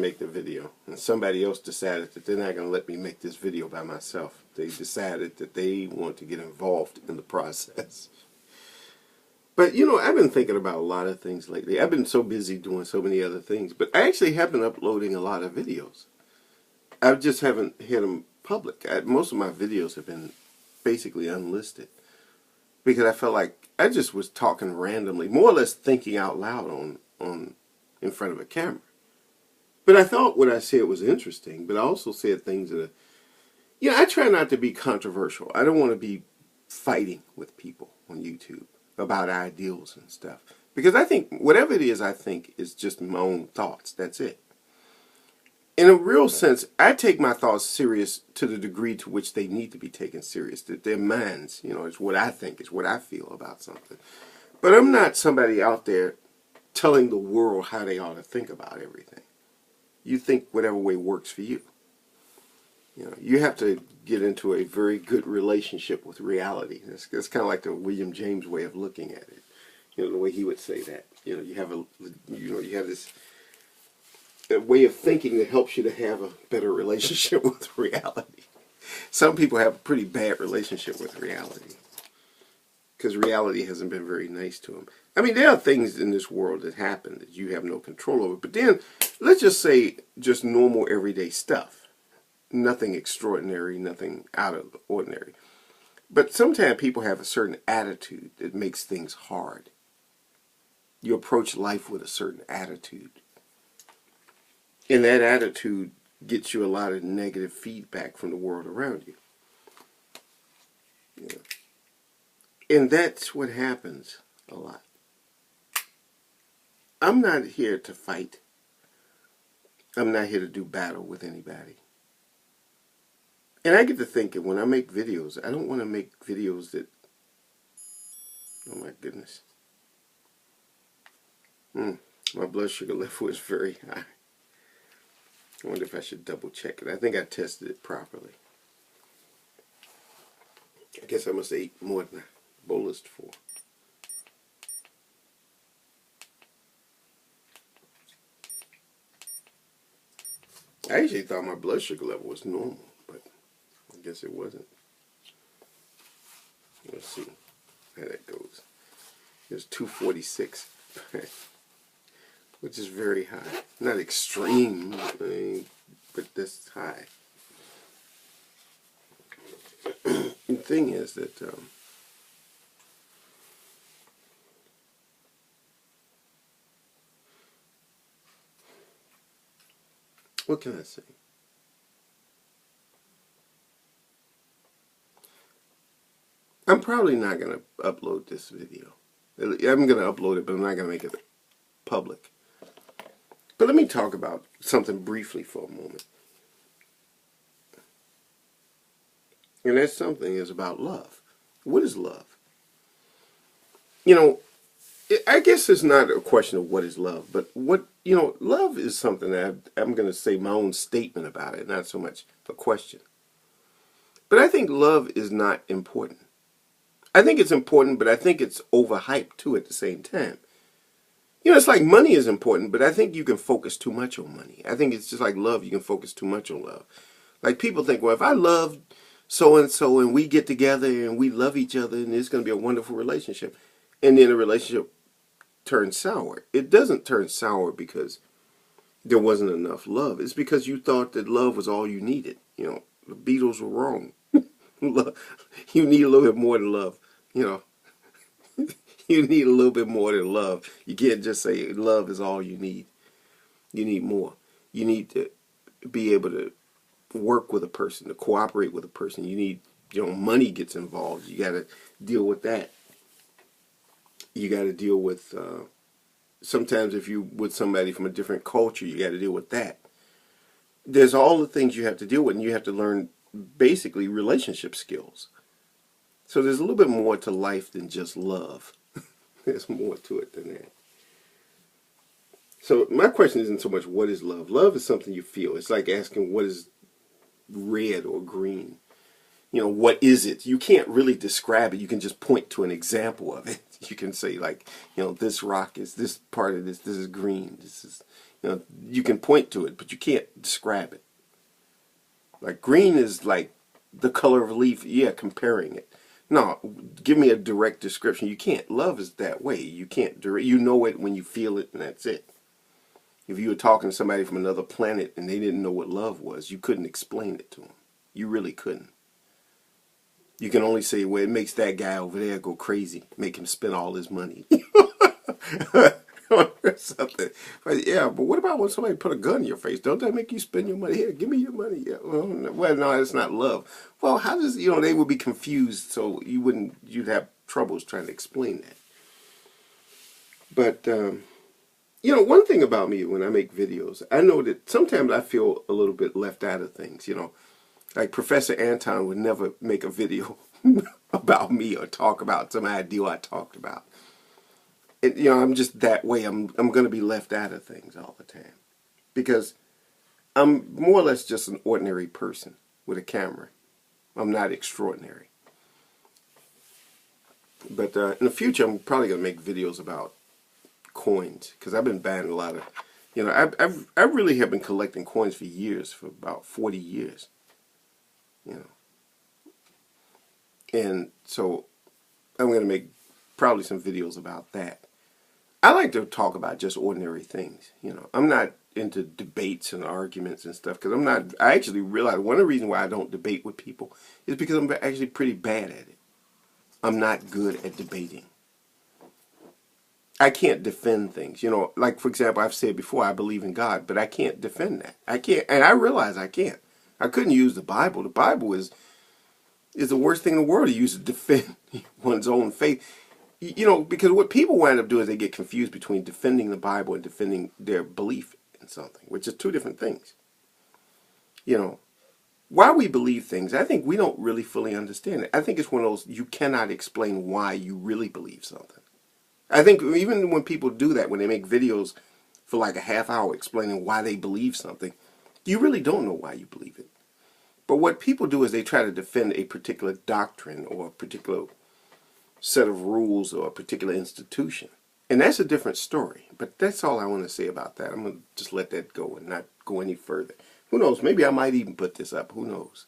make the video, and somebody else decided that they're not going to let me make this video by myself. They decided that they want to get involved in the process. But, you know, I've been thinking about a lot of things lately. I've been so busy doing so many other things, but I actually have been uploading a lot of videos. I just haven't hit them public. Most of my videos have been basically unlisted because I felt like I just was talking randomly, more or less thinking out loud in front of a camera. But I thought what I said was interesting, but I also said things that, you know, I try not to be controversial. I don't want to be fighting with people on YouTube about ideals and stuff. Because I think whatever it is I think is just my own thoughts. That's it. In a real sense, I take my thoughts serious to the degree to which they need to be taken serious. That their minds, you know, is what I think, is what I feel about something. But I'm not somebody out there telling the world how they ought to think about everything. You think whatever way works for you. You know, you have to get into a very good relationship with reality. That's kind of like the William James way of looking at it. You know, the way he would say that. You know, you have this way of thinking that helps you to have a better relationship with reality. Some people have a pretty bad relationship with reality because reality hasn't been very nice to them. I mean, there are things in this world that happen that you have no control over. But then, let's just say just normal everyday stuff. Nothing extraordinary, nothing out of the ordinary. But sometimes people have a certain attitude that makes things hard. You approach life with a certain attitude. And that attitude gets you a lot of negative feedback from the world around you. Yeah. And that's what happens a lot. I'm not here to fight. I'm not here to do battle with anybody. And I get to thinking, when I make videos, I don't want to make videos that, oh my goodness. My blood sugar level is very high. I wonder if I should double check it. I think I tested it properly. I guess I must have ate more than I bolused for. I actually thought my blood sugar level was normal, but I guess it wasn't. Let's see how that goes. It's 246, which is very high. Not extreme, but that's high. The thing is that what can I say? I'm probably not going to upload this video. I'm going to upload it, but I'm not going to make it public. But let me talk about something briefly for a moment. And that something is about love. What is love? You know, I guess it's not a question of what is love, but love is something that I'm going to say my own statement about it, not so much a question. But I think love is not important. I think it's important, but I think it's overhyped too at the same time. You know, it's like money is important, but I think you can focus too much on money. I think it's just like love, you can focus too much on love. Like people think, well, if I love so-and-so and we get together and we love each other and it's going to be a wonderful relationship. And then the relationship turns sour. It doesn't turn sour because there wasn't enough love. It's because you thought that love was all you needed. You know, the Beatles were wrong. You need a little bit more than love. You know, you need a little bit more than love. You can't just say love is all you need. You need more. You need to be able to work with a person, to cooperate with a person. You need, money gets involved. You got to deal with that. You got to deal with, sometimes if you with somebody from a different culture, you got to deal with that. There's all the things you have to deal with, and you have to learn basically relationship skills. So there's a little bit more to life than just love. There's more to it than that. So my question isn't so much what is love. Love is something you feel. It's like asking what is red or green. You know, what is it? You can't really describe it. You can just point to an example of it. You can say like, this rock is this part of this. This is green. This is, You know, you can point to it, but you can't describe it. Like green is like the color of a leaf. Yeah, comparing it. No, give me a direct description. You can't. Love is that way. You can't. You know it when you feel it, and that's it. If you were talking to somebody from another planet and they didn't know what love was, you couldn't explain it to them. You really couldn't. You can only say, well, it makes that guy over there go crazy, make him spend all his money. Or something. But yeah, but what about when somebody put a gun in your face? Don't that make you spend your money? Here, give me your money. Yeah. Well, no, it's not love. Well, how does, they would be confused, so you'd have troubles trying to explain that. But, one thing about me when I make videos, I know that sometimes I feel a little bit left out of things, Like Professor Anton would never make a video about me or talk about some idea I talked about. I'm just that way. I'm going to be left out of things all the time because I'm more or less just an ordinary person with a camera. I'm not extraordinary. But in the future, I'm probably going to make videos about coins because I've been buying a lot of, I really have been collecting coins for years, for about 40 years. And so I'm going to make probably some videos about that. I like to talk about just ordinary things. I'm not into debates and arguments and stuff because I actually realize one of the reasons why I don't debate with people is because I'm actually pretty bad at it. I'm not good at debating. I can't defend things. Like for example, I've said before, I believe in God, but I can't defend that. I can't, and I realize I can't. I couldn't use the Bible. The Bible is the worst thing in the world to use to defend one's own faith. Because what people wind up doing is they get confused between defending the Bible and defending their belief in something, which is two different things. Why we believe things, I think we don't really fully understand it. I think it's one of those, you cannot explain why you really believe something. I think even when people do that, when they make videos for like a half hour explaining why they believe something, you really don't know why you believe it. But what people do is they try to defend a particular doctrine or a particular set of rules or a particular institution. And that's a different story. But that's all I want to say about that. I'm going to just let that go and not go any further. Who knows? Maybe I might even put this up. Who knows?